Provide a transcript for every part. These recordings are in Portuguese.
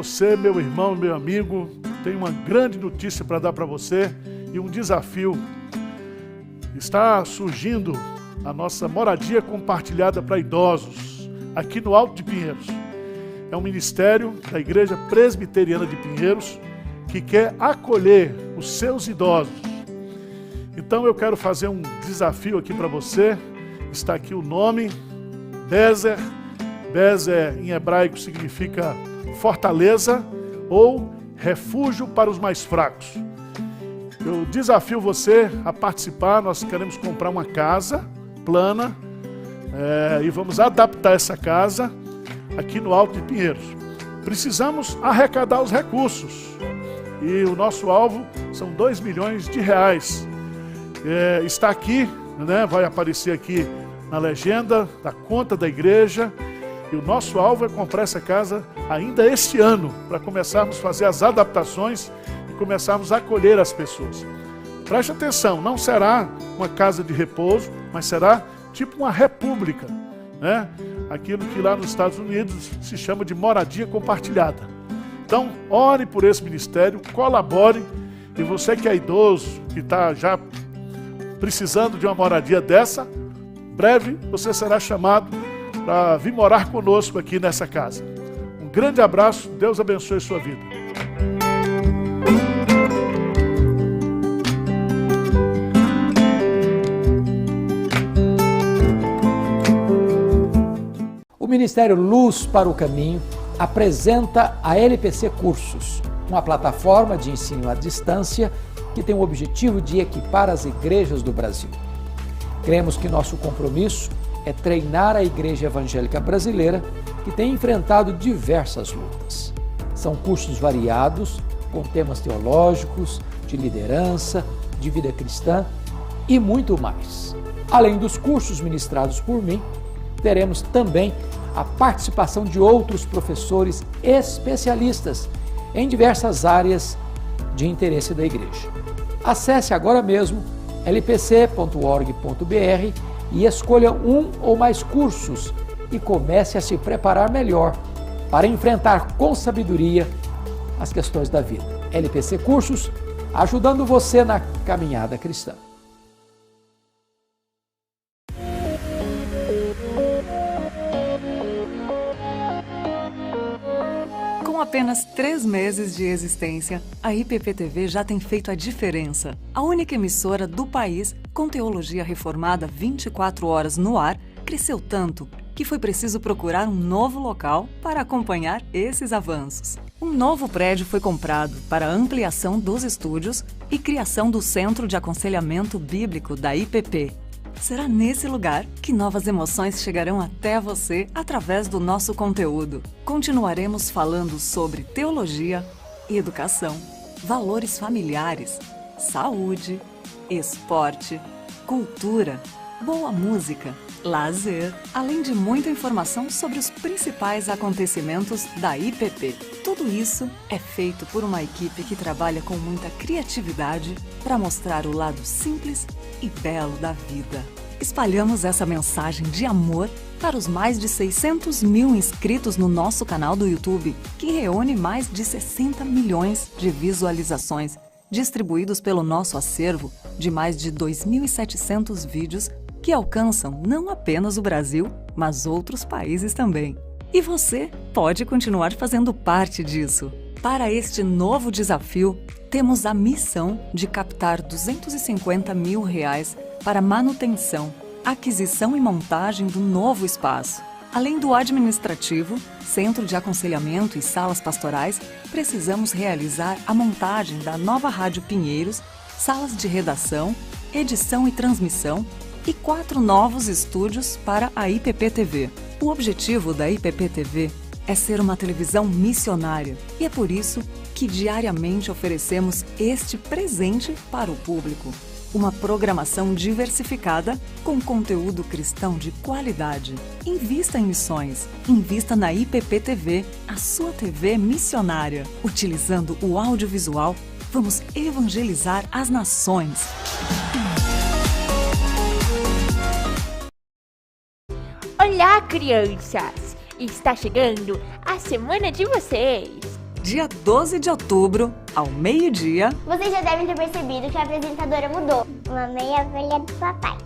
Você, meu irmão, meu amigo, tem uma grande notícia para dar para você e um desafio. Está surgindo a nossa moradia compartilhada para idosos, aqui no Alto de Pinheiros. É um ministério da Igreja Presbiteriana de Pinheiros que quer acolher os seus idosos. Então eu quero fazer um desafio aqui para você. Está aqui o nome, Bezer. Bezer em hebraico significa fortaleza ou refúgio para os mais fracos. Eu desafio você a participar. Nós queremos comprar uma casa plana e vamos adaptar essa casa aqui no Alto de Pinheiros. Precisamos arrecadar os recursos e o nosso alvo são 2 milhões de reais. Está aqui, né, vai aparecer aqui na legenda da conta da igreja. E o nosso alvo é comprar essa casa ainda este ano, para começarmos a fazer as adaptações e começarmos a acolher as pessoas. Preste atenção, não será uma casa de repouso, mas será tipo uma república, né? Aquilo que lá nos Estados Unidos se chama de moradia compartilhada. Então, ore por esse ministério, colabore, e você que é idoso, que está já precisando de uma moradia dessa, breve você será chamado para vir morar conosco aqui nessa casa. Um grande abraço, Deus abençoe sua vida. O Ministério Luz para o Caminho apresenta a LPC Cursos, uma plataforma de ensino à distância que tem o objetivo de equipar as igrejas do Brasil. Cremos que nosso compromisso é treinar a Igreja Evangélica Brasileira, que tem enfrentado diversas lutas. São cursos variados, com temas teológicos, de liderança, de vida cristã e muito mais. Além dos cursos ministrados por mim, teremos também a participação de outros professores especialistas em diversas áreas de interesse da Igreja. Acesse agora mesmo lpc.org.br e escolha um ou mais cursos e comece a se preparar melhor para enfrentar com sabedoria as questões da vida. LPC Cursos, ajudando você na caminhada cristã. Com apenas 3 meses de existência, a IPP-TV já tem feito a diferença. A única emissora do país com teologia reformada 24 horas no ar cresceu tanto que foi preciso procurar um novo local para acompanhar esses avanços. Um novo prédio foi comprado para a ampliação dos estúdios e criação do Centro de Aconselhamento Bíblico da IPP. Será nesse lugar que novas emoções chegarão até você através do nosso conteúdo. Continuaremos falando sobre teologia, educação, valores familiares, saúde, esporte, cultura, boa música, lazer, além de muita informação sobre os principais acontecimentos da IPP. Tudo isso é feito por uma equipe que trabalha com muita criatividade para mostrar o lado simples e belo da vida. Espalhamos essa mensagem de amor para os mais de 600 mil inscritos no nosso canal do YouTube, que reúne mais de 60 milhões de visualizações, distribuídos pelo nosso acervo de mais de 2.700 vídeos que alcançam não apenas o Brasil, mas outros países também. E você pode continuar fazendo parte disso. Para este novo desafio, temos a missão de captar R$250 mil para manutenção, aquisição e montagem do novo espaço. Além do administrativo, centro de aconselhamento e salas pastorais, precisamos realizar a montagem da nova Rádio Pinheiros, salas de redação, edição e transmissão e 4 novos estúdios para a IPP-TV. O objetivo da IPP-TV é ser uma televisão missionária e é por isso que diariamente oferecemos este presente para o público. Uma programação diversificada com conteúdo cristão de qualidade. Invista em missões. Invista na IPP-TV, a sua TV missionária. Utilizando o audiovisual, vamos evangelizar as nações. Olá, crianças! Está chegando a semana de vocês! dia 12 de outubro, ao meio-dia, Vocês já devem ter percebido que a apresentadora mudou. Uma meia velha do papai.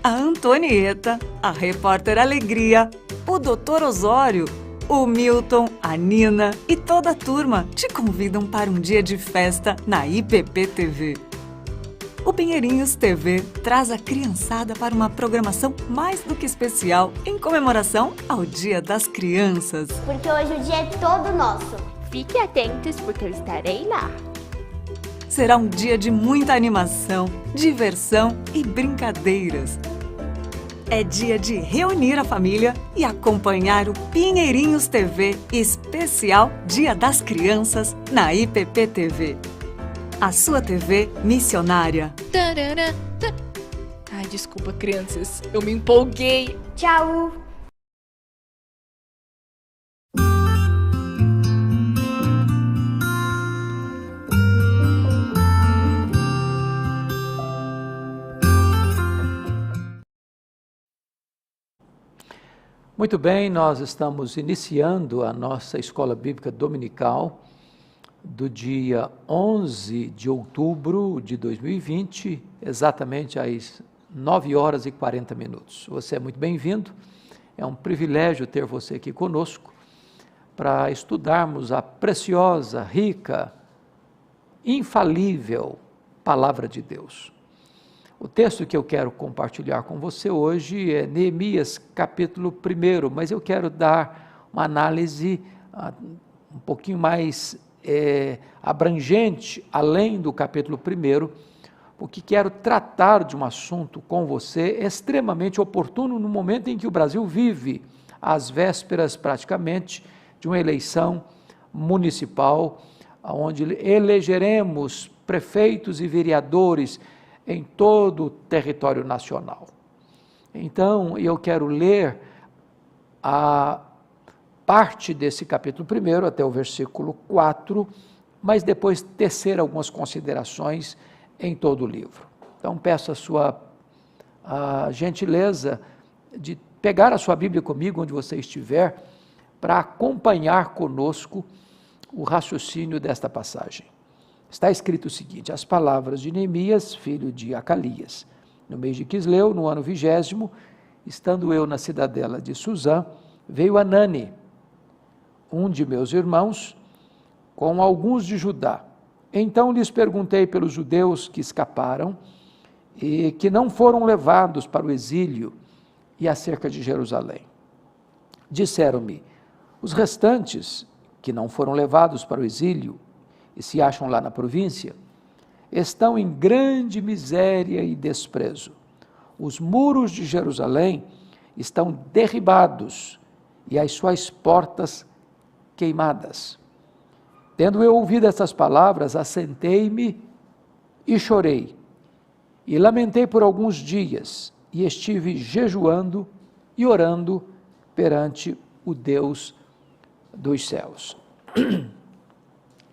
a Antonieta, a repórter Alegria, o Dr. Osório, o Milton, a Nina e toda a turma te convidam para um dia de festa na IPP-TV. O Pinheirinhos TV traz a criançada para uma programação mais do que especial em comemoração ao Dia das Crianças. Porque hoje o dia é todo nosso. Fiquem atentos porque eu estarei lá. Será um dia de muita animação, diversão e brincadeiras. É dia de reunir a família e acompanhar o Pinheirinhos TV especial Dia das Crianças na IPP TV. A sua TV missionária. Tarará, tá. Ai, desculpa, crianças. Eu me empolguei. Tchau! Muito bem, nós estamos iniciando a nossa Escola Bíblica Dominical do dia 11 de outubro de 2020, exatamente às 9 horas e 40 minutos. Você é muito bem-vindo, é um privilégio ter você aqui conosco para estudarmos a preciosa, rica, infalível Palavra de Deus. O texto que eu quero compartilhar com você hoje é Neemias capítulo 1, mas eu quero dar uma análise um pouquinho mais abrangente, além do capítulo 1, porque quero tratar de um assunto com você extremamente oportuno no momento em que o Brasil vive, às vésperas praticamente de uma eleição municipal, onde elegeremos prefeitos e vereadores em todo o território nacional. Então, eu quero ler a parte desse capítulo 1 até o versículo 4, mas depois tecer algumas considerações em todo o livro. Então, peço a sua gentileza de pegar a sua Bíblia comigo, onde você estiver, para acompanhar conosco o raciocínio desta passagem. Está escrito o seguinte: as palavras de Neemias, filho de Acalias. No mês de Quisleu, no ano 20º, estando eu na cidadela de Suzã, veio Anani, um de meus irmãos, com alguns de Judá. Então lhes perguntei pelos judeus que escaparam e que não foram levados para o exílio e acerca de Jerusalém. Disseram-me: os restantes que não foram levados para o exílio e se acham lá na província, estão em grande miséria e desprezo. Os muros de Jerusalém estão derribados e as suas portas queimadas. Tendo eu ouvido essas palavras, assentei-me e chorei, e lamentei por alguns dias, e estive jejuando e orando perante o Deus dos céus.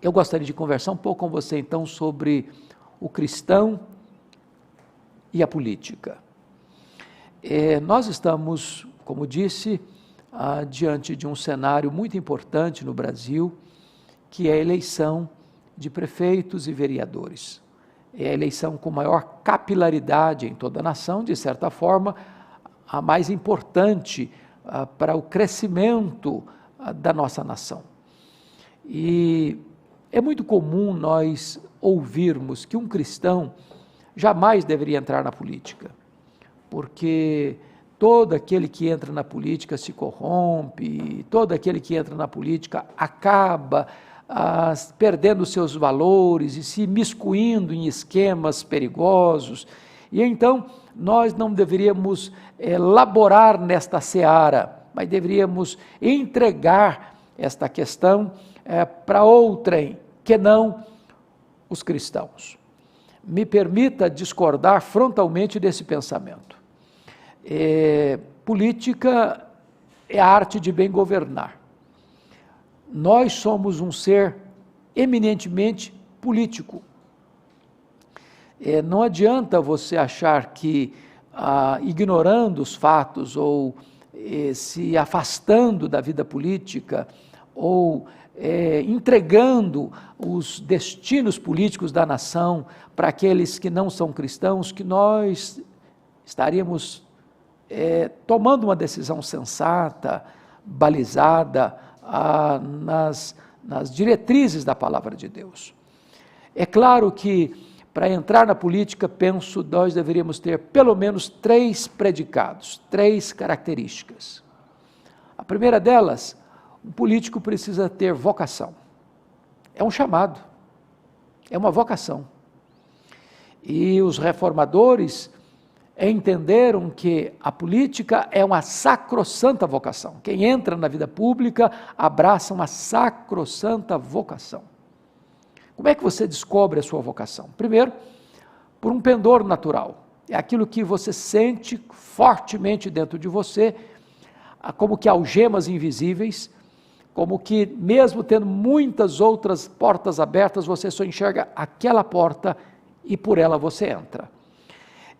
Eu gostaria de conversar um pouco com você, então, sobre o cristão e a política. Nós estamos, como disse, diante de um cenário muito importante no Brasil, que é a eleição de prefeitos e vereadores. É a eleição com maior capilaridade em toda a nação, de certa forma, a mais importante para o crescimento da nossa nação. E é muito comum nós ouvirmos que um cristão jamais deveria entrar na política, porque todo aquele que entra na política se corrompe, todo aquele que entra na política acaba perdendo seus valores e se miscuindo em esquemas perigosos. E então nós não deveríamos laborar nesta seara, mas deveríamos entregar esta questão para outrem, que não os cristãos. Me permita discordar frontalmente desse pensamento. Política é a arte de bem governar. Nós somos um ser eminentemente político. Não adianta você achar que, ignorando os fatos ou se afastando da vida política ou entregando os destinos políticos da nação para aqueles que não são cristãos, que nós estaríamos tomando uma decisão sensata, balizada nas diretrizes da palavra de Deus. É claro que para entrar na política, penso, nós deveríamos ter pelo menos 3 predicados, 3 características. A primeira delas, um político precisa ter vocação. É um chamado, é uma vocação. E os reformadores entenderam que a política é uma sacrossanta vocação. Quem entra na vida pública abraça uma sacrossanta vocação. Como é que você descobre a sua vocação? Primeiro, por um pendor natural. É aquilo que você sente fortemente dentro de você, como que algemas invisíveis, como que mesmo tendo muitas outras portas abertas, você só enxerga aquela porta e por ela você entra.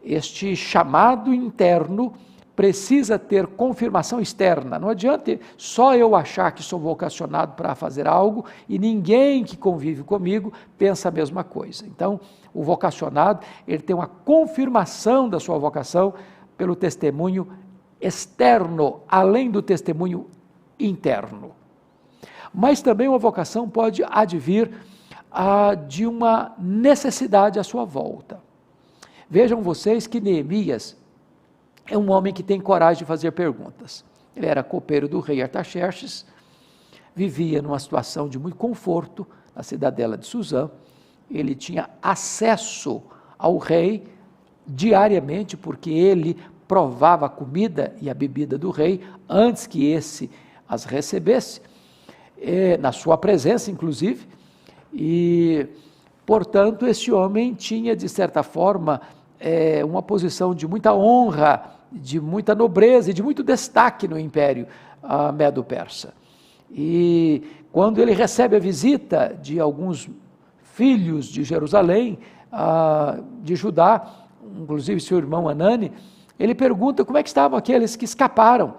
Este chamado interno precisa ter confirmação externa. Não adianta só eu achar que sou vocacionado para fazer algo e ninguém que convive comigo pensa a mesma coisa. Então, o vocacionado, ele tem uma confirmação da sua vocação pelo testemunho externo, além do testemunho interno. Mas também uma vocação pode advir de uma necessidade à sua volta. Vejam vocês que Neemias é um homem que tem coragem de fazer perguntas. Ele era copeiro do rei Artaxerxes, vivia numa situação de muito conforto na cidadela de Suzã. Ele tinha acesso ao rei diariamente, porque ele provava a comida e a bebida do rei antes que esse as recebesse, na sua presença, inclusive, e, portanto, esse homem tinha, de certa forma, uma posição de muita honra, de muita nobreza e de muito destaque no Império Medo-Persa. E quando ele recebe a visita de alguns filhos de Jerusalém, de Judá, inclusive seu irmão Anani, ele pergunta como é que estavam aqueles que escaparam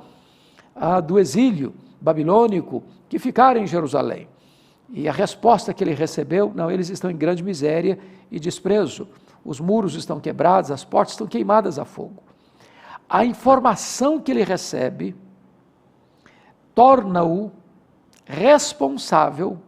do exílio babilônico, que ficaram em Jerusalém. E a resposta que ele recebeu, não, eles estão em grande miséria e desprezo. Os muros estão quebrados, as portas estão queimadas a fogo. A informação que ele recebe torna-o responsável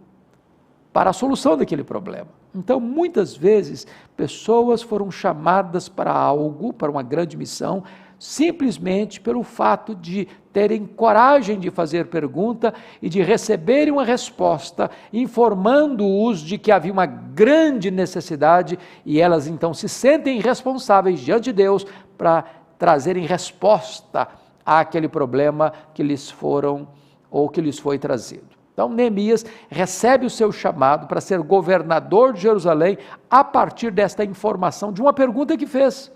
para a solução daquele problema. Então, muitas vezes, pessoas foram chamadas para algo, para uma grande missão, simplesmente pelo fato de terem coragem de fazer pergunta e de receberem uma resposta, informando-os de que havia uma grande necessidade e elas então se sentem responsáveis diante de Deus para trazerem resposta àquele problema que lhes foram ou que lhes foi trazido. Então, Neemias recebe o seu chamado para ser governador de Jerusalém a partir desta informação, de uma pergunta que fez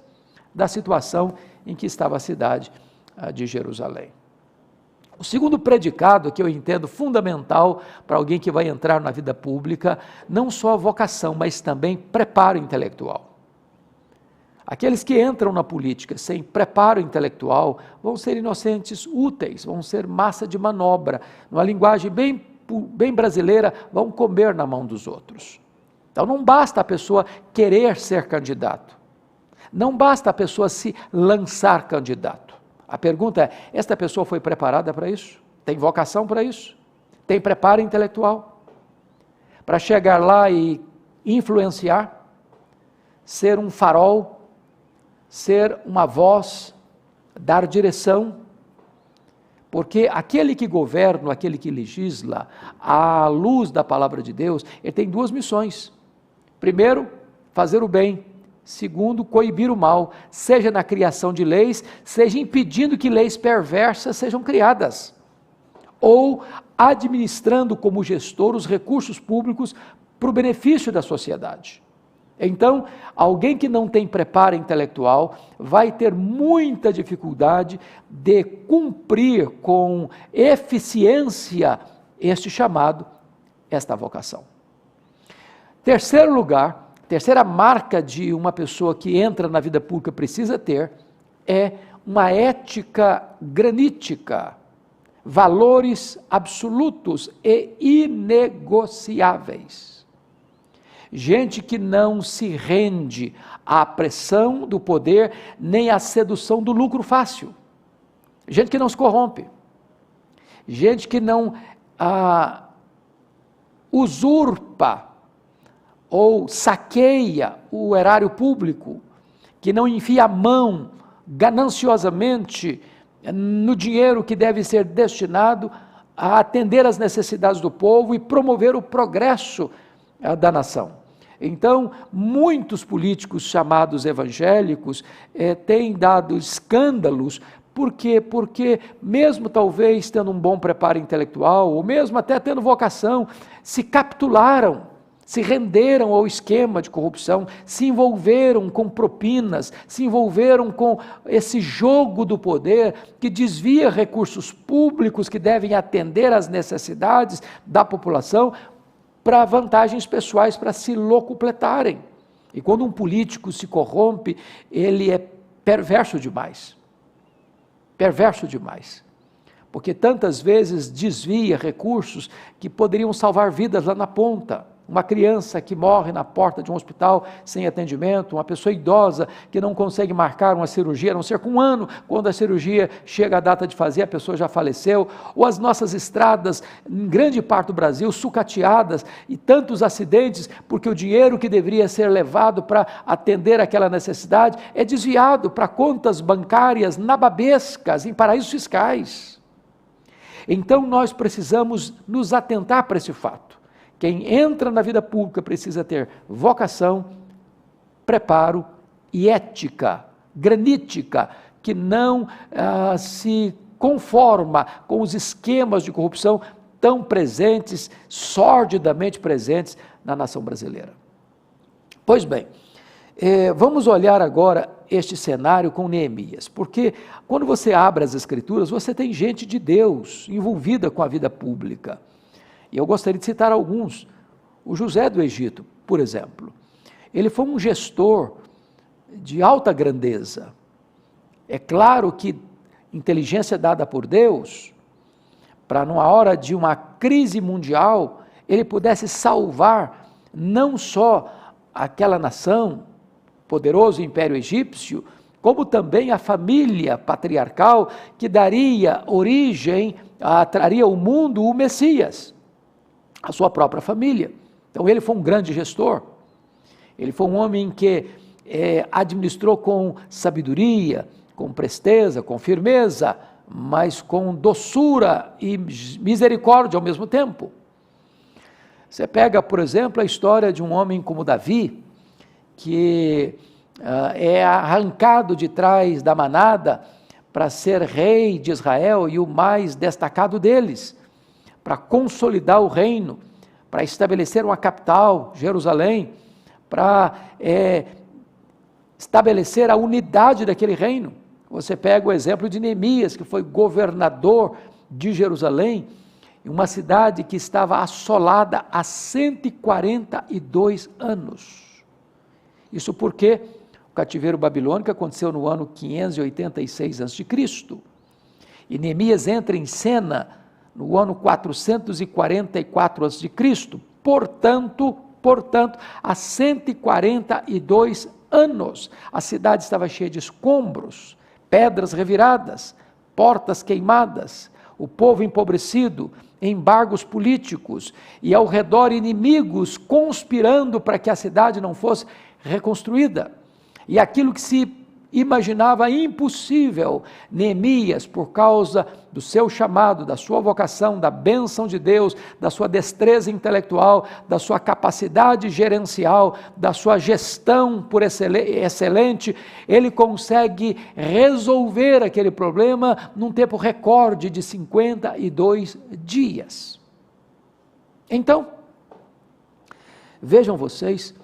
da situação em que estava a cidade de Jerusalém. O segundo predicado que eu entendo fundamental para alguém que vai entrar na vida pública, não só a vocação, mas também preparo intelectual. Aqueles que entram na política sem preparo intelectual vão ser inocentes úteis, vão ser massa de manobra, numa linguagem bem brasileira, vão comer na mão dos outros. Então não basta a pessoa querer ser candidato, não basta a pessoa se lançar candidato. A pergunta é, esta pessoa foi preparada para isso? Tem vocação para isso? Tem preparo intelectual? Para chegar lá e influenciar? Ser um farol? Ser uma voz? Dar direção? Porque aquele que governa, aquele que legisla, à luz da palavra de Deus, ele tem 2 missões. Primeiro, fazer o bem. Segundo, coibir o mal, seja na criação de leis, seja impedindo que leis perversas sejam criadas, ou administrando como gestor os recursos públicos para o benefício da sociedade. Então, alguém que não tem preparo intelectual vai ter muita dificuldade de cumprir com eficiência este chamado, esta vocação. Terceiro lugar, terceira marca de uma pessoa que entra na vida pública precisa ter é uma ética granítica. valores absolutos e inegociáveis. Gente que não se rende à pressão do poder, nem à sedução do lucro fácil. Gente que não se corrompe. Gente que não usurpa ou saqueia o erário público, que não enfia a mão gananciosamente no dinheiro que deve ser destinado a atender às necessidades do povo e promover o progresso da nação. Então, muitos políticos chamados evangélicos têm dado escândalos. Por quê? Porque mesmo talvez tendo um bom preparo intelectual, ou mesmo até tendo vocação, se capitularam, se renderam ao esquema de corrupção, se envolveram com propinas, se envolveram com esse jogo do poder que desvia recursos públicos que devem atender às necessidades da população para vantagens pessoais, para se locupletarem. E quando um político se corrompe, ele é perverso demais. Perverso demais. Porque tantas vezes desvia recursos que poderiam salvar vidas lá na ponta. Uma criança que morre na porta de um hospital sem atendimento, uma pessoa idosa que não consegue marcar uma cirurgia, a não ser com um ano, quando a cirurgia chega à data de fazer, a pessoa já faleceu, ou as nossas estradas, em grande parte do Brasil, sucateadas, e tantos acidentes, porque o dinheiro que deveria ser levado para atender aquela necessidade é desviado para contas bancárias nababescas, em paraísos fiscais. Então nós precisamos nos atentar para esse fato. Quem entra na vida pública precisa ter vocação, preparo e ética granítica, que não se conforma com os esquemas de corrupção tão presentes, sordidamente presentes na nação brasileira. Pois bem, vamos olhar agora este cenário com Neemias, porque quando você abre as Escrituras, você tem gente de Deus envolvida com a vida pública. E eu gostaria de citar alguns. O José do Egito, por exemplo, ele foi um gestor de alta grandeza. É claro que inteligência dada por Deus, para numa hora de uma crise mundial, ele pudesse salvar não só aquela nação, poderoso Império Egípcio, como também a família patriarcal que daria origem, traria ao mundo o Messias, a sua própria família. Então ele foi um grande gestor, ele foi um homem que administrou com sabedoria, com presteza, com firmeza, mas com doçura e misericórdia ao mesmo tempo. Você pega, por exemplo, a história de um homem como Davi, que é arrancado de trás da manada para ser rei de Israel e o mais destacado deles, para consolidar o reino, para estabelecer uma capital, Jerusalém, para estabelecer a unidade daquele reino. Você pega o exemplo de Neemias, que foi governador de Jerusalém, uma cidade que estava assolada há 142 anos. Isso porque o cativeiro babilônico aconteceu no ano 586 a.C. E Neemias entra em cena no ano 444 a.C., portanto, há 142 anos, a cidade estava cheia de escombros, pedras reviradas, portas queimadas, o povo empobrecido, embargos políticos, e ao redor inimigos conspirando para que a cidade não fosse reconstruída. E aquilo que se imaginava impossível, Neemias, por causa do seu chamado, da sua vocação, da bênção de Deus, da sua destreza intelectual, da sua capacidade gerencial, da sua gestão por excelente, ele consegue resolver aquele problema num tempo recorde de 52 dias. Então, vejam vocês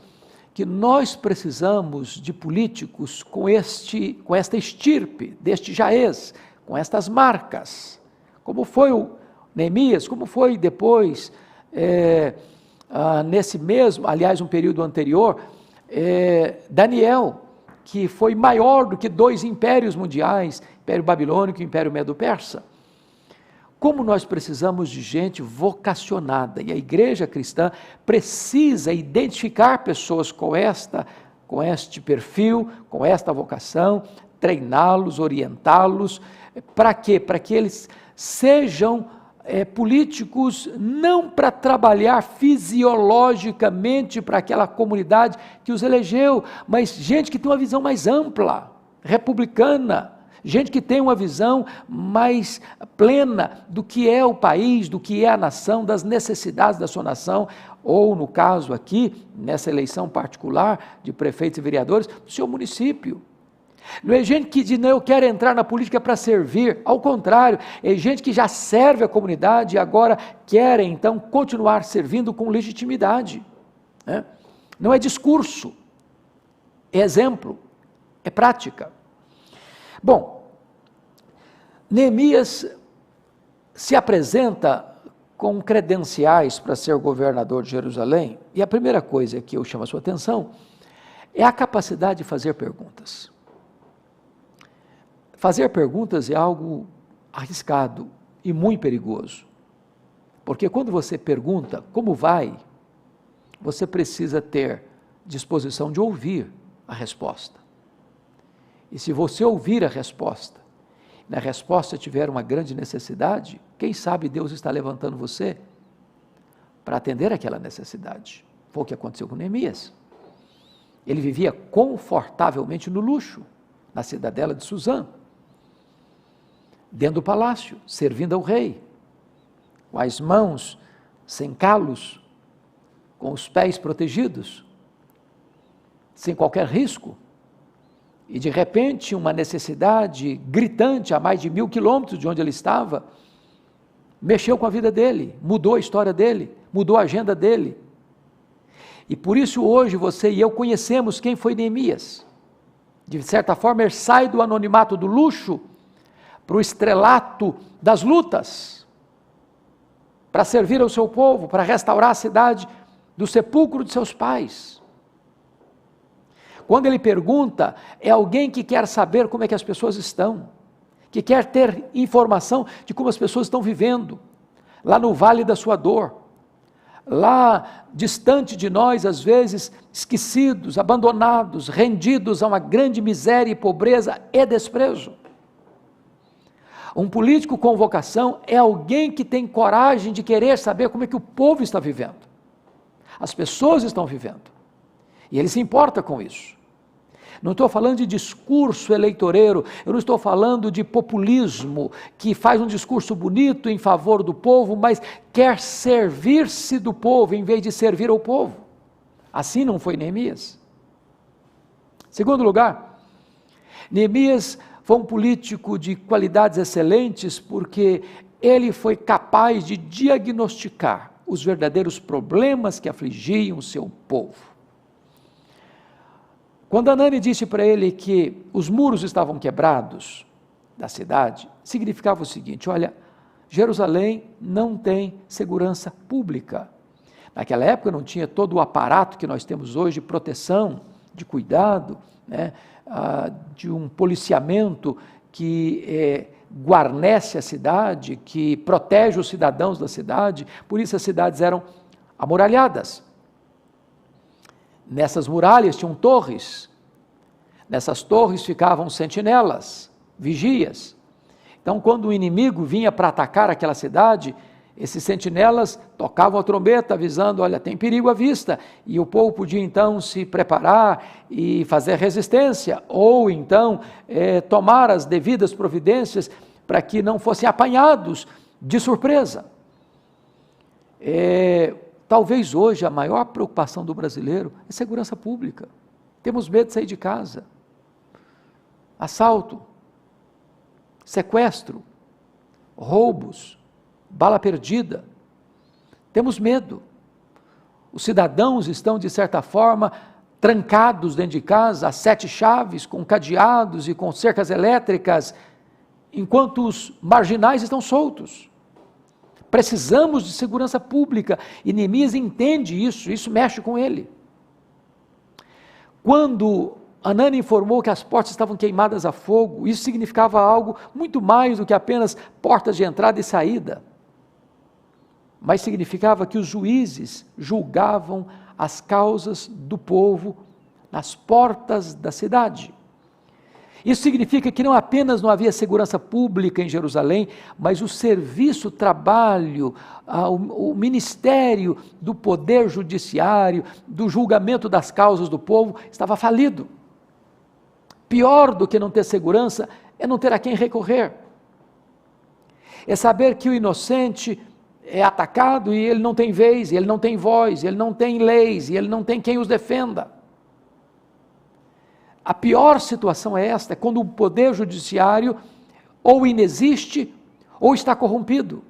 que nós precisamos de políticos com esta estirpe, deste jaez, com estas marcas, como foi o Neemias, como foi depois, nesse mesmo, aliás, um período anterior, Daniel, que foi maior do que 2 impérios mundiais, Império Babilônico e Império Medo-Persa. como nós precisamos de gente vocacionada, e a igreja cristã precisa identificar pessoas com este perfil, com esta vocação, treiná-los, orientá-los, para quê? Para que eles sejam políticos não para trabalhar fisiologicamente para aquela comunidade que os elegeu, mas gente que tem uma visão mais ampla, republicana, gente que tem uma visão mais plena do que é o país, do que é a nação, das necessidades da sua nação, ou no caso aqui, nessa eleição particular de prefeitos e vereadores, do seu município. Não é gente que diz, não, eu quero entrar na política para servir, ao contrário, é gente que já serve a comunidade e agora quer então continuar servindo com legitimidade, né? Não é discurso, é exemplo, é prática. Bom, Neemias se apresenta com credenciais para ser governador de Jerusalém, e a primeira coisa que eu chamo a sua atenção é a capacidade de fazer perguntas. Fazer perguntas é algo arriscado e muito perigoso, porque quando você pergunta como vai, você precisa ter disposição de ouvir a resposta. E se você ouvir a resposta, na resposta tiver uma grande necessidade, quem sabe Deus está levantando você para atender aquela necessidade. Foi o que aconteceu com Neemias. Ele vivia confortavelmente no luxo, na cidadela de Suzã, dentro do palácio, servindo ao rei, com as mãos sem calos, com os pés protegidos, sem qualquer risco. E de repente uma necessidade gritante a mais de 1000 quilômetros de onde ele estava, mexeu com a vida dele, mudou a história dele, mudou a agenda dele. E por isso hoje você e eu conhecemos quem foi Neemias. De certa forma ele sai do anonimato do luxo para o estrelato das lutas, para servir ao seu povo, para restaurar a cidade do sepulcro de seus pais. Quando ele pergunta, é alguém que quer saber como é que as pessoas estão, que quer ter informação de como as pessoas estão vivendo, lá no vale da sua dor, lá distante de nós, às vezes esquecidos, abandonados, rendidos a uma grande miséria e pobreza e desprezo. Um político com vocação é alguém que tem coragem de querer saber como é que o povo está vivendo, as pessoas estão vivendo, e ele se importa com isso. Não estou falando de discurso eleitoreiro, eu não estou falando de populismo, que faz um discurso bonito em favor do povo, mas quer servir-se do povo em vez de servir ao povo. Assim não foi Neemias. Segundo lugar, Neemias foi um político de qualidades excelentes porque ele foi capaz de diagnosticar os verdadeiros problemas que afligiam o seu povo. Quando Anani disse para ele que os muros estavam quebrados da cidade, significava o seguinte: olha, Jerusalém não tem segurança pública. Naquela época não tinha todo o aparato que nós temos hoje de proteção, de cuidado, né, de um policiamento que guarnece a cidade, que protege os cidadãos da cidade. Por isso as cidades eram amuralhadas. Nessas muralhas tinham torres, nessas torres ficavam sentinelas, vigias. Então, quando o inimigo vinha para atacar aquela cidade, esses sentinelas tocavam a trombeta avisando, olha, tem perigo à vista, e o povo podia então se preparar e fazer resistência, ou então tomar as devidas providências para que não fossem apanhados de surpresa. Talvez hoje a maior preocupação do brasileiro é segurança pública. Temos medo de sair de casa. Assalto, sequestro, roubos, bala perdida. Temos medo. Os cidadãos estão, de certa forma, trancados dentro de casa, a 7 chaves, com cadeados e com cercas elétricas, enquanto os marginais estão soltos. Precisamos de segurança pública, e Neemias entende isso mexe com ele. Quando Hanani informou que as portas estavam queimadas a fogo. Isso significava algo muito mais do que apenas portas de entrada e saída. Mas significava que os juízes julgavam as causas do povo nas portas da cidade. Isso significa que não apenas não havia segurança pública em Jerusalém, mas o serviço, o trabalho, o ministério do poder judiciário, do julgamento das causas do povo estava falido. Pior do que não ter segurança é não ter a quem recorrer. É saber que o inocente é atacado e ele não tem vez, ele não tem voz, ele não tem leis, e ele não tem quem os defenda. A pior situação é esta, é quando o poder judiciário ou inexiste ou está corrompido.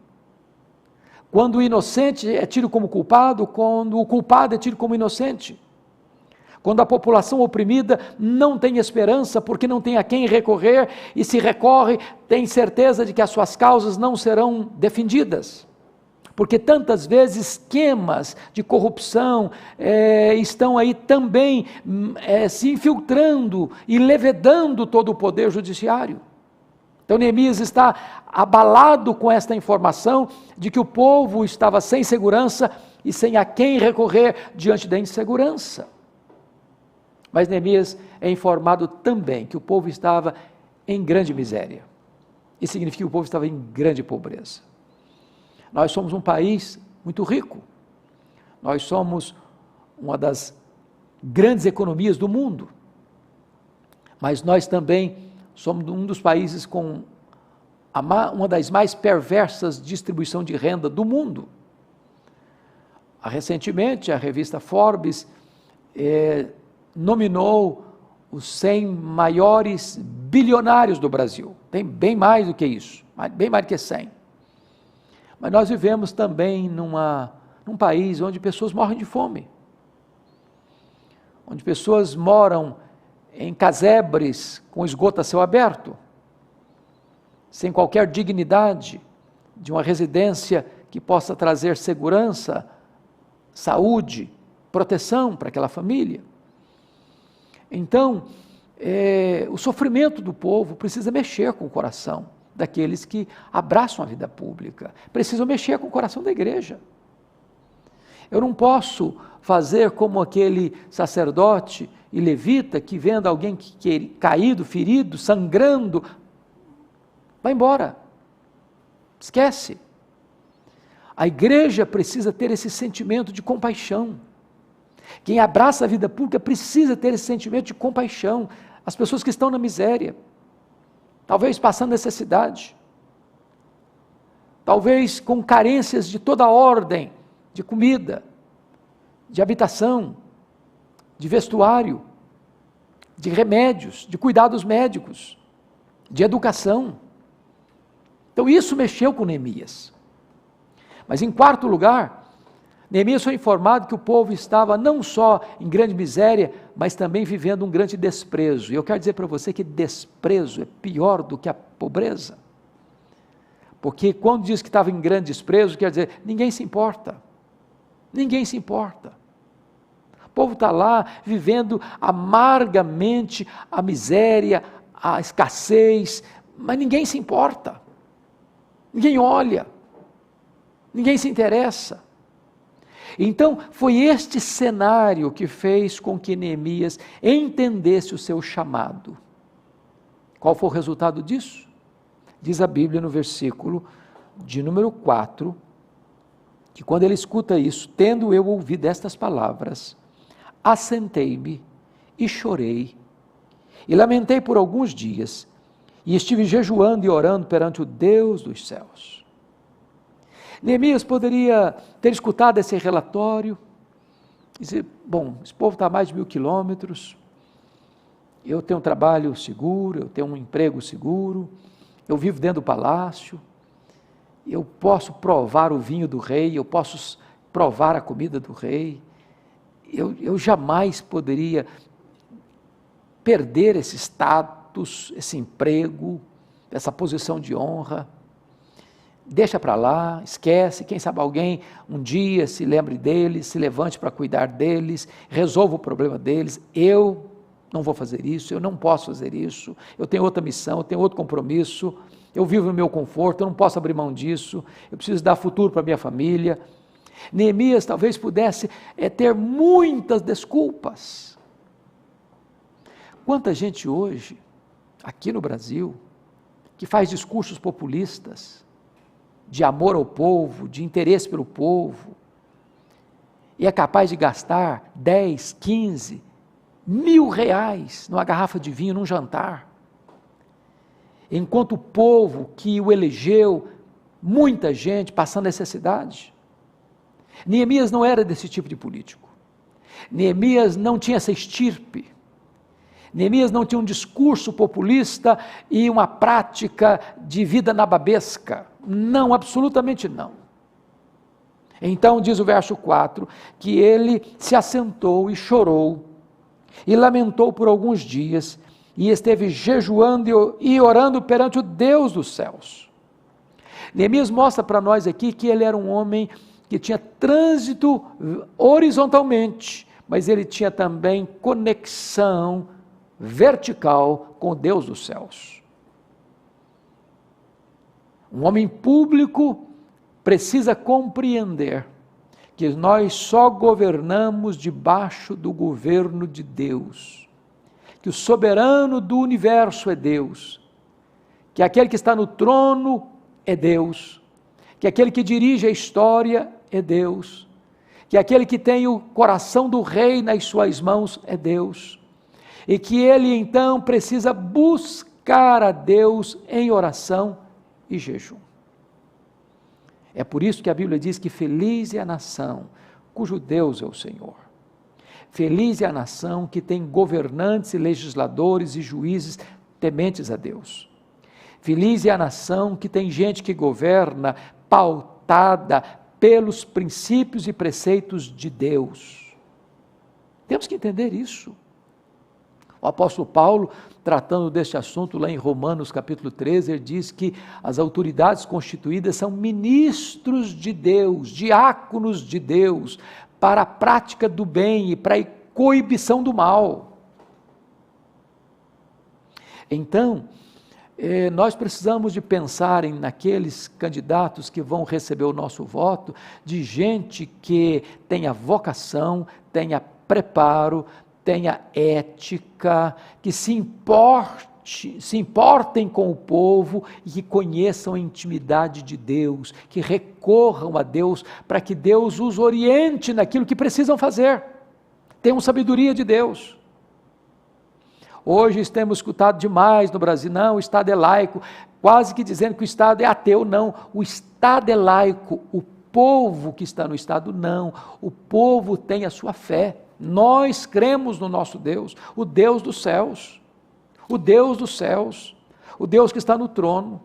Quando o inocente é tido como culpado, quando o culpado é tido como inocente. Quando a população oprimida não tem esperança porque não tem a quem recorrer e se recorre, tem certeza de que as suas causas não serão defendidas. Porque tantas vezes esquemas de corrupção estão aí também se infiltrando e levedando todo o poder judiciário. Então Neemias está abalado com esta informação de que o povo estava sem segurança e sem a quem recorrer diante da insegurança. Mas Neemias é informado também que o povo estava em grande miséria. Isso significa que o povo estava em grande pobreza. Nós somos um país muito rico. Nós somos uma das grandes economias do mundo. Mas nós também somos um dos países com uma das mais perversas distribuição de renda do mundo. Recentemente, a revista Forbes nominou os 100 maiores bilionários do Brasil. Tem bem mais do que isso, bem mais do que 100. Mas nós vivemos também num país onde pessoas morrem de fome, onde pessoas moram em casebres com esgoto a céu aberto, sem qualquer dignidade de uma residência que possa trazer segurança, saúde, proteção para aquela família. Então, o sofrimento do povo precisa mexer com o coração daqueles que abraçam a vida pública, precisam mexer com o coração da igreja. Eu não posso fazer como aquele sacerdote e levita que vendo alguém caído, ferido, sangrando, vai embora, esquece. A igreja precisa ter esse sentimento de compaixão. Quem abraça a vida pública precisa ter esse sentimento de compaixão. As pessoas que estão na miséria, talvez passando necessidade, talvez com carências de toda ordem, de comida, de habitação, de vestuário, de remédios, de cuidados médicos, de educação. Então isso mexeu com Neemias. Mas em quarto lugar, Neemias foi informado que o povo estava não só em grande miséria, mas também vivendo um grande desprezo. E eu quero dizer para você que desprezo é pior do que a pobreza. Porque quando diz que estava em grande desprezo, quer dizer, ninguém se importa. Ninguém se importa. O povo está lá vivendo amargamente a miséria, a escassez, mas ninguém se importa. Ninguém olha. Ninguém se interessa. Então, foi este cenário que fez com que Neemias entendesse o seu chamado. Qual foi o resultado disso? Diz a Bíblia no versículo de número 4, que quando ele escuta isso, tendo eu ouvido estas palavras, assentei-me e chorei, e lamentei por alguns dias, e estive jejuando e orando perante o Deus dos céus. Neemias poderia ter escutado esse relatório e dizer, bom, esse povo está a mais de 1000 quilômetros, eu tenho um trabalho seguro, eu tenho um emprego seguro, eu vivo dentro do palácio, eu posso provar o vinho do rei, eu posso provar a comida do rei, eu jamais poderia perder esse status, esse emprego, essa posição de honra. Deixa para lá, esquece, quem sabe alguém um dia se lembre deles, se levante para cuidar deles, resolva o problema deles. Eu não vou fazer isso, eu não posso fazer isso, eu tenho outra missão, eu tenho outro compromisso, eu vivo no meu conforto, eu não posso abrir mão disso, eu preciso dar futuro para minha família. Neemias talvez pudesse ter muitas desculpas. Quanta gente hoje, aqui no Brasil, que faz discursos populistas, de amor ao povo, de interesse pelo povo, e é capaz de gastar 10, 15, R$1.000 numa garrafa de vinho, num jantar, enquanto o povo que o elegeu, muita gente passando necessidade. Neemias não era desse tipo de político. Neemias não tinha essa estirpe. Neemias não tinha um discurso populista e uma prática de vida nababesca. Não, absolutamente não. Então diz o verso 4, que ele se assentou e chorou, e lamentou por alguns dias, e esteve jejuando e orando perante o Deus dos céus. Neemias mostra para nós aqui que ele era um homem que tinha trânsito horizontalmente, mas ele tinha também conexão vertical com o Deus dos céus. Um homem público precisa compreender que nós só governamos debaixo do governo de Deus, que o soberano do universo é Deus, que aquele que está no trono é Deus, que aquele que dirige a história é Deus, que aquele que tem o coração do rei nas suas mãos é Deus, e que ele então precisa buscar a Deus em oração e jejum. É por isso que a Bíblia diz que feliz é a nação cujo Deus é o Senhor. Feliz é a nação que tem governantes e legisladores e juízes tementes a Deus. Feliz é a nação que tem gente que governa pautada pelos princípios e preceitos de Deus. Temos que entender isso. O apóstolo Paulo, tratando deste assunto lá em Romanos capítulo 13, ele diz que as autoridades constituídas são ministros de Deus, diáconos de Deus, para a prática do bem e para a coibição do mal. Então, nós precisamos de pensar naqueles candidatos que vão receber o nosso voto, de gente que tenha vocação, tenha preparo, tenha ética, que se importem com o povo e que conheçam a intimidade de Deus, que recorram a Deus para que Deus os oriente naquilo que precisam fazer. Tenham sabedoria de Deus. Hoje temos escutado demais no Brasil, não, o Estado é laico, quase que dizendo que o Estado é ateu. Não, o Estado é laico, o povo que está no Estado não, o povo tem a sua fé. Nós cremos no nosso Deus, o Deus dos céus, o Deus dos céus, o Deus que está no trono,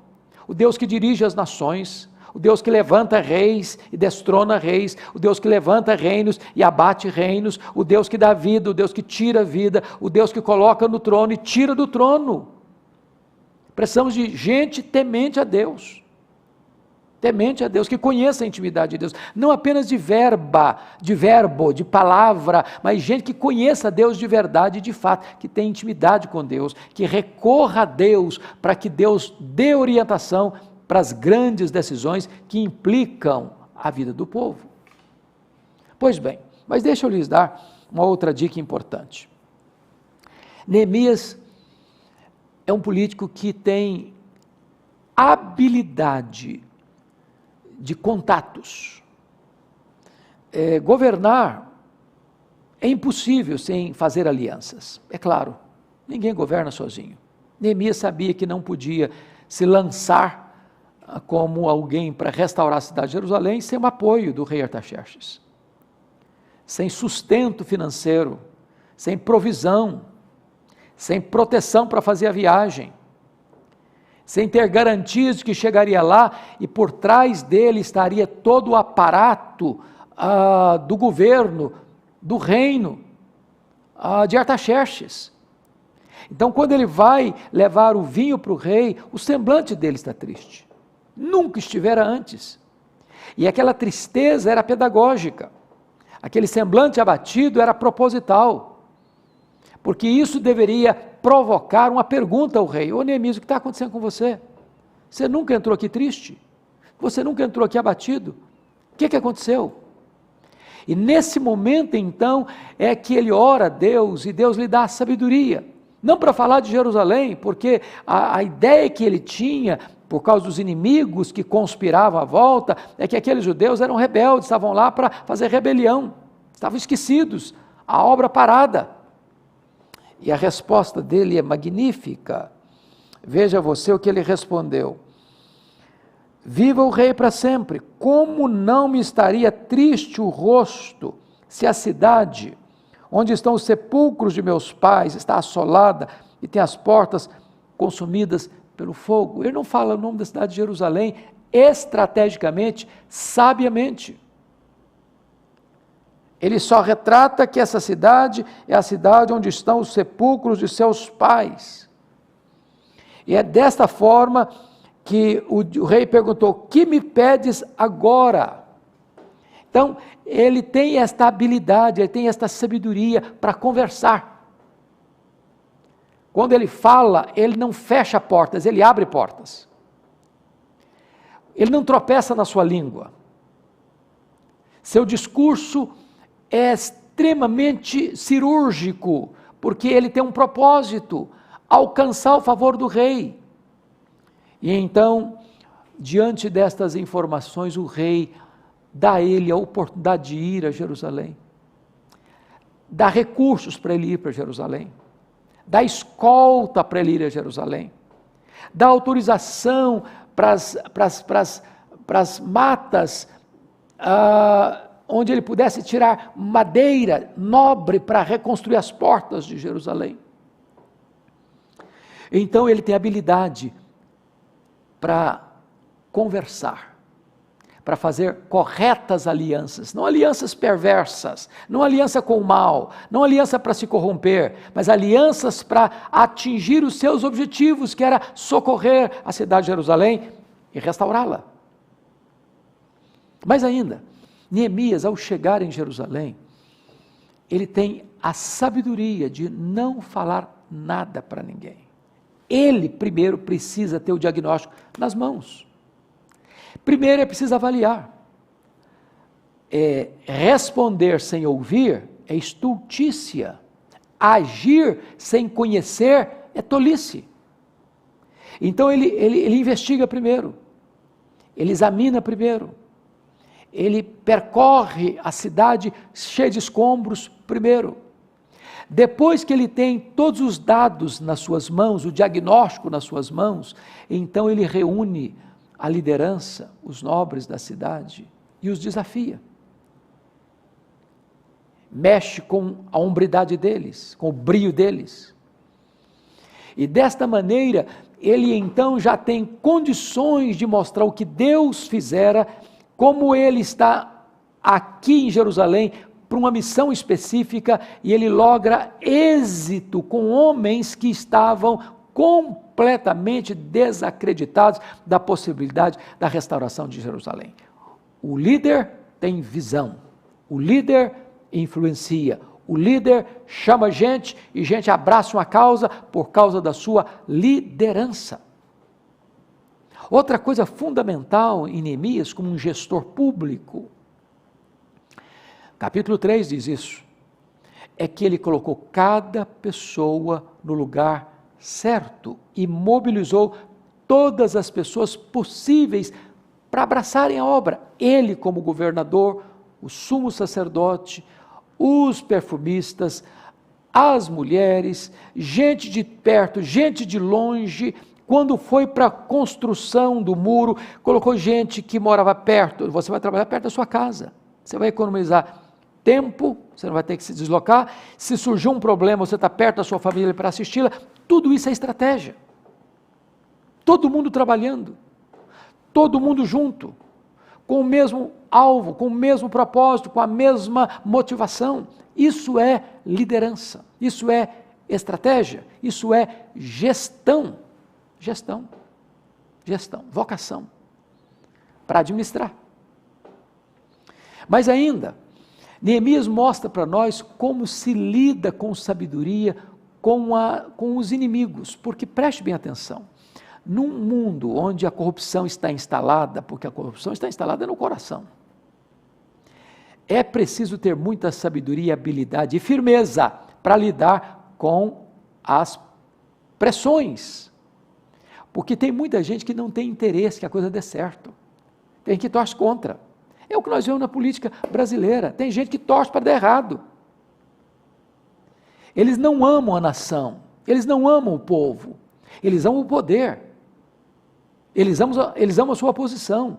o Deus que dirige as nações, o Deus que levanta reis e destrona reis, o Deus que levanta reinos e abate reinos, o Deus que dá vida, o Deus que tira vida, o Deus que coloca no trono e tira do trono. Precisamos de gente temente a Deus. Temente a Deus, que conheça a intimidade de Deus, não apenas de verbo, de palavra, mas gente que conheça a Deus de verdade e de fato, que tem intimidade com Deus, que recorra a Deus para que Deus dê orientação para as grandes decisões que implicam a vida do povo. Pois bem, mas deixa eu lhes dar uma outra dica importante. Neemias é um político que tem habilidade de contatos. Governar é impossível sem fazer alianças. É claro, ninguém governa sozinho. Neemias sabia que não podia se lançar como alguém para restaurar a cidade de Jerusalém sem o apoio do rei Artaxerxes, sem sustento financeiro, sem provisão, sem proteção para fazer a viagem, sem ter garantias de que chegaria lá e por trás dele estaria todo o aparato do governo, do reino, de Artaxerxes. Então, quando ele vai levar o vinho para o rei, o semblante dele está triste. Nunca estivera antes. E aquela tristeza era pedagógica. Aquele semblante abatido era proposital. porque isso deveria provocar uma pergunta ao rei: ô Neemias, o que está acontecendo com você? Você nunca entrou aqui triste? Você nunca entrou aqui abatido? O que aconteceu? E nesse momento então é que ele ora a Deus e Deus lhe dá a sabedoria, não para falar de Jerusalém, porque a ideia que ele tinha, por causa dos inimigos que conspiravam à volta, é que aqueles judeus eram rebeldes, estavam lá para fazer rebelião, estavam esquecidos, a obra parada. E a resposta dele é magnífica. Veja você o que ele respondeu: viva o rei para sempre, como não me estaria triste o rosto se a cidade onde estão os sepulcros de meus pais está assolada e tem as portas consumidas pelo fogo. Ele não fala o nome da cidade de Jerusalém estrategicamente, sabiamente. Ele só retrata que essa cidade é a cidade onde estão os sepulcros de seus pais. E é desta forma que o rei perguntou: que me pedes agora? Então, ele tem esta habilidade, ele tem esta sabedoria para conversar. Quando ele fala, ele não fecha portas, ele abre portas. Ele não tropeça na sua língua. Seu discurso é extremamente cirúrgico, porque ele tem um propósito: alcançar o favor do rei. E então, diante destas informações, o rei dá a ele a oportunidade de ir a Jerusalém, dá recursos para ele ir para Jerusalém, dá escolta para ele ir a Jerusalém, dá autorização para as matas, onde ele pudesse tirar madeira nobre para reconstruir as portas de Jerusalém. Então ele tem habilidade para conversar, para fazer corretas alianças, não alianças perversas, não aliança com o mal, não aliança para se corromper, mas alianças para atingir os seus objetivos, que era socorrer a cidade de Jerusalém e restaurá-la. Mas ainda, Neemias, ao chegar em Jerusalém, ele tem a sabedoria de não falar nada para ninguém. Ele primeiro precisa ter o diagnóstico nas mãos. Primeiro é preciso avaliar. Responder sem ouvir é estultícia. Agir sem conhecer é tolice. Então ele investiga primeiro. Ele examina primeiro. Ele percorre a cidade cheia de escombros primeiro. Depois que ele tem todos os dados nas suas mãos, o diagnóstico nas suas mãos, então ele reúne a liderança, os nobres da cidade, e os desafia. Mexe com a hombridade deles, com o brio deles. E desta maneira, ele então já tem condições de mostrar o que Deus fizera, como ele está aqui em Jerusalém, para uma missão específica, e ele logra êxito com homens que estavam completamente desacreditados da possibilidade da restauração de Jerusalém. O líder tem visão, o líder influencia, o líder chama gente e gente abraça uma causa por causa da sua liderança. Outra coisa fundamental em Neemias, como um gestor público, capítulo 3 diz isso, é que ele colocou cada pessoa no lugar certo e mobilizou todas as pessoas possíveis para abraçarem a obra. Ele como governador, o sumo sacerdote, os perfumistas, as mulheres, gente de perto, gente de longe. Quando foi para a construção do muro, colocou gente que morava perto. Você vai trabalhar perto da sua casa, você vai economizar tempo, você não vai ter que se deslocar. Se surgir um problema, você está perto da sua família para assisti-la. Tudo isso é estratégia. Todo mundo trabalhando, todo mundo junto, com o mesmo alvo, com o mesmo propósito, com a mesma motivação. Isso é liderança, isso é estratégia, isso é gestão. Gestão, vocação, para administrar. Mas ainda, Neemias mostra para nós como se lida com sabedoria com os inimigos, porque preste bem atenção, num mundo onde a corrupção está instalada, porque a corrupção está instalada no coração, é preciso ter muita sabedoria, habilidade e firmeza para lidar com as pressões, porque tem muita gente que não tem interesse que a coisa dê certo, tem gente que torce contra, é o que nós vemos na política brasileira, tem gente que torce para dar errado. Eles não amam a nação, eles não amam o povo, eles amam o poder, eles amam a sua posição.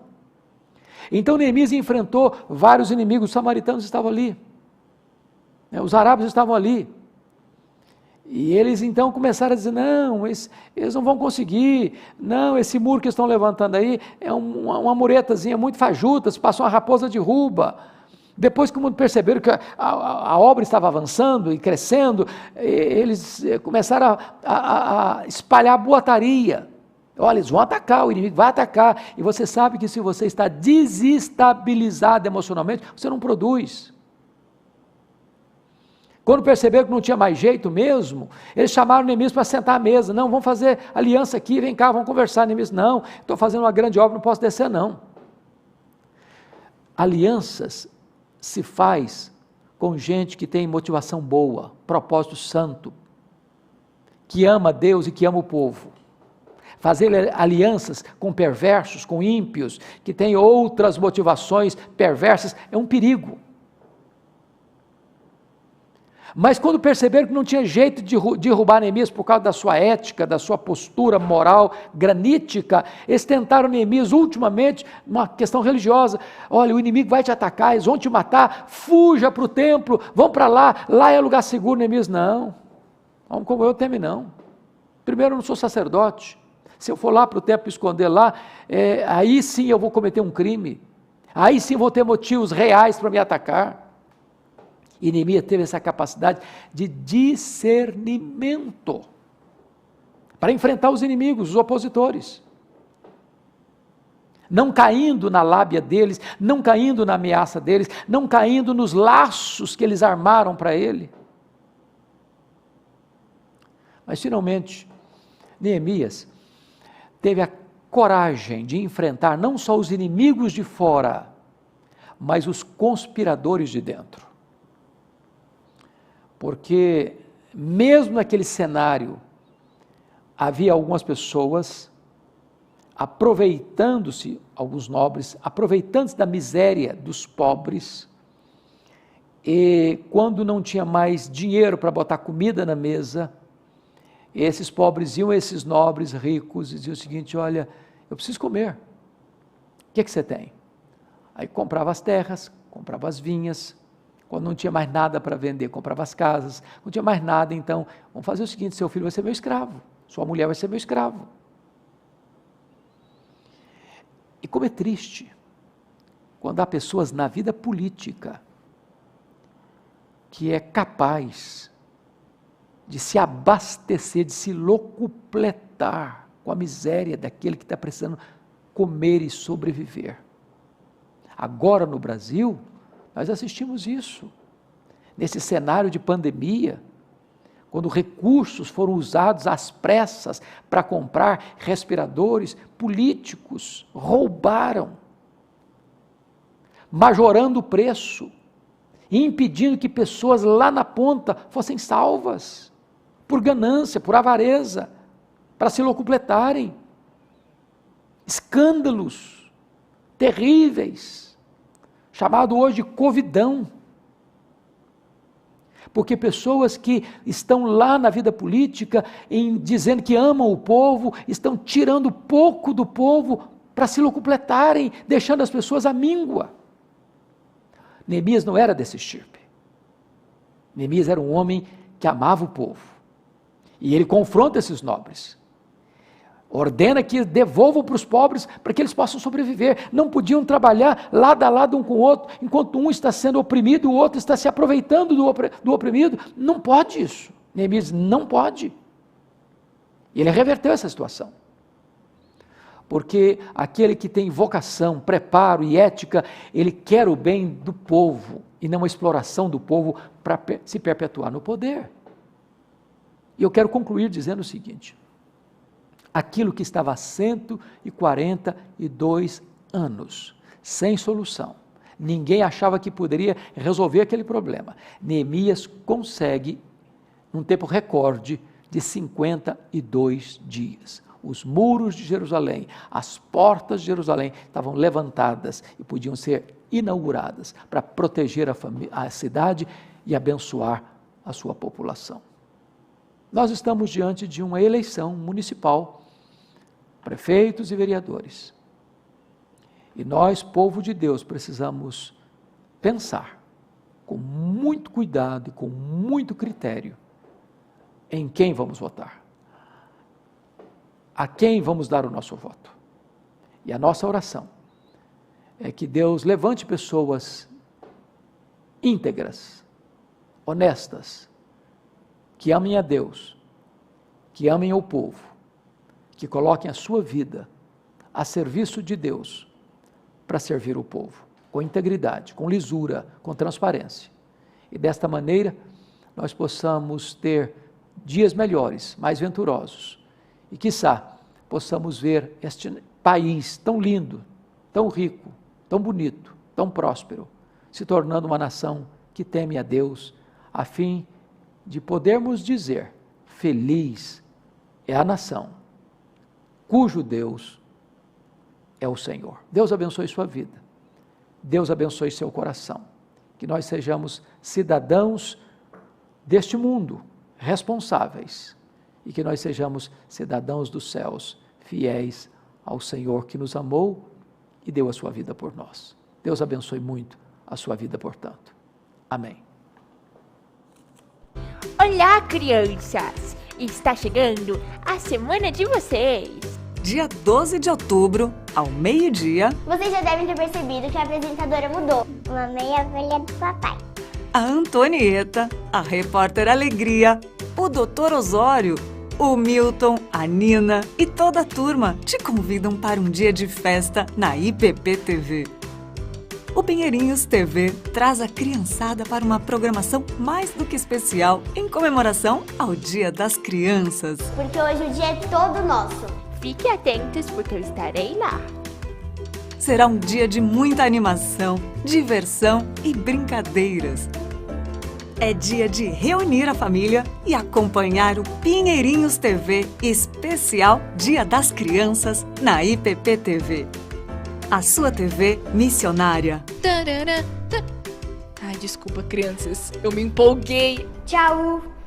Então Neemias enfrentou vários inimigos, os samaritanos estavam ali, os árabes estavam ali, e eles então começaram a dizer, não, eles não vão conseguir, não, esse muro que estão levantando aí é uma muretazinha muito fajuta, se passou uma raposa derruba. Depois que o mundo perceberam que a obra estava avançando e crescendo, eles começaram a espalhar boataria. Olha, eles vão atacar, o inimigo vai atacar. E você sabe que se você está desestabilizado emocionalmente, você não produz. Quando perceberam que não tinha mais jeito mesmo, eles chamaram Neemias para sentar à mesa. Não, vamos fazer aliança aqui, vem cá, vamos conversar. Neemias, não, estou fazendo uma grande obra, não posso descer não. Alianças se faz com gente que tem motivação boa, propósito santo, que ama Deus e que ama o povo. Fazer alianças com perversos, com ímpios, que têm outras motivações perversas, é um perigo. Mas quando perceberam que não tinha jeito de derrubar Neemias por causa da sua ética, da sua postura moral granítica, eles tentaram Neemias ultimamente, uma questão religiosa, olha, o inimigo vai te atacar, eles vão te matar, fuja para o templo, vão para lá é lugar seguro. Neemias, não, como eu teme não, primeiro eu não sou sacerdote, se eu for lá para o templo esconder lá, aí sim eu vou cometer um crime, aí sim vou ter motivos reais para me atacar. E Neemias teve essa capacidade de discernimento para enfrentar os inimigos, os opositores. Não caindo na lábia deles, não caindo na ameaça deles, não caindo nos laços que eles armaram para ele. Mas finalmente, Neemias teve a coragem de enfrentar não só os inimigos de fora, mas os conspiradores de dentro. Porque mesmo naquele cenário, havia algumas pessoas aproveitando-se, alguns nobres, aproveitando-se da miséria dos pobres, e quando não tinha mais dinheiro para botar comida na mesa, esses pobres iam a esses nobres ricos e diziam o seguinte, olha, eu preciso comer, o que é que você tem? Aí comprava as terras, comprava as vinhas, quando não tinha mais nada para vender, comprava as casas, não tinha mais nada, então, vamos fazer o seguinte, seu filho vai ser meu escravo, sua mulher vai ser meu escravo. E como é triste, quando há pessoas na vida política, que é capaz de se abastecer, de se locupletar com a miséria daquele que está precisando comer e sobreviver. Agora no Brasil, nós assistimos isso, nesse cenário de pandemia, quando recursos foram usados às pressas para comprar respiradores, políticos roubaram, majorando o preço, e impedindo que pessoas lá na ponta fossem salvas, por ganância, por avareza, para se locupletarem. Escândalos terríveis, chamado hoje de covidão, porque pessoas que estão lá na vida política, dizendo que amam o povo, estão tirando pouco do povo para se locupletarem, deixando as pessoas à míngua. Neemias não era desse estirpe. Neemias era um homem que amava o povo, e ele confronta esses nobres, ordena que devolvam para os pobres, para que eles possam sobreviver. Não podiam trabalhar lado a lado um com o outro, enquanto um está sendo oprimido, o outro está se aproveitando do oprimido. Não pode isso. Neemias não pode. E ele reverteu essa situação. Porque aquele que tem vocação, preparo e ética, ele quer o bem do povo, e não a exploração do povo para se perpetuar no poder. E eu quero concluir dizendo o seguinte: aquilo que estava há 142 anos, sem solução, ninguém achava que poderia resolver aquele problema, Neemias consegue, num tempo recorde de 52 dias. Os muros de Jerusalém, as portas de Jerusalém estavam levantadas e podiam ser inauguradas para proteger a cidade e abençoar a sua população. Nós estamos diante de uma eleição municipal, prefeitos e vereadores. E nós, povo de Deus, precisamos pensar com muito cuidado e com muito critério em quem vamos votar, a quem vamos dar o nosso voto. E a nossa oração é que Deus levante pessoas íntegras, honestas, que amem a Deus, que amem ao povo, que coloquem a sua vida a serviço de Deus para servir o povo, com integridade, com lisura, com transparência. E desta maneira nós possamos ter dias melhores, mais venturosos, e quiçá possamos ver este país tão lindo, tão rico, tão bonito, tão próspero, se tornando uma nação que teme a Deus, a fim de podermos dizer: feliz é a nação cujo Deus é o Senhor. Deus abençoe sua vida, Deus abençoe seu coração, que nós sejamos cidadãos deste mundo, responsáveis, e que nós sejamos cidadãos dos céus, fiéis ao Senhor que nos amou e deu a sua vida por nós. Deus abençoe muito a sua vida, portanto. Amém. Olá, crianças! Está chegando a semana de vocês! Dia 12 de outubro, ao meio-dia, Vocês já devem ter percebido que a apresentadora mudou. Uma meia velha do papai. a Antonieta, a repórter Alegria, o Dr. Osório, o Milton, a Nina e toda a turma te convidam para um dia de festa na IPP-TV. O Pinheirinhos TV traz a criançada para uma programação mais do que especial em comemoração ao Dia das Crianças. Porque hoje o dia é todo nosso. Fiquem atentos porque eu estarei lá. Será um dia de muita animação, diversão e brincadeiras. É dia de reunir a família e acompanhar o Pinheirinhos TV especial Dia das Crianças na IPP-TV. A sua TV missionária. Tarará, tá. Ai, desculpa, crianças. Eu me empolguei. Tchau!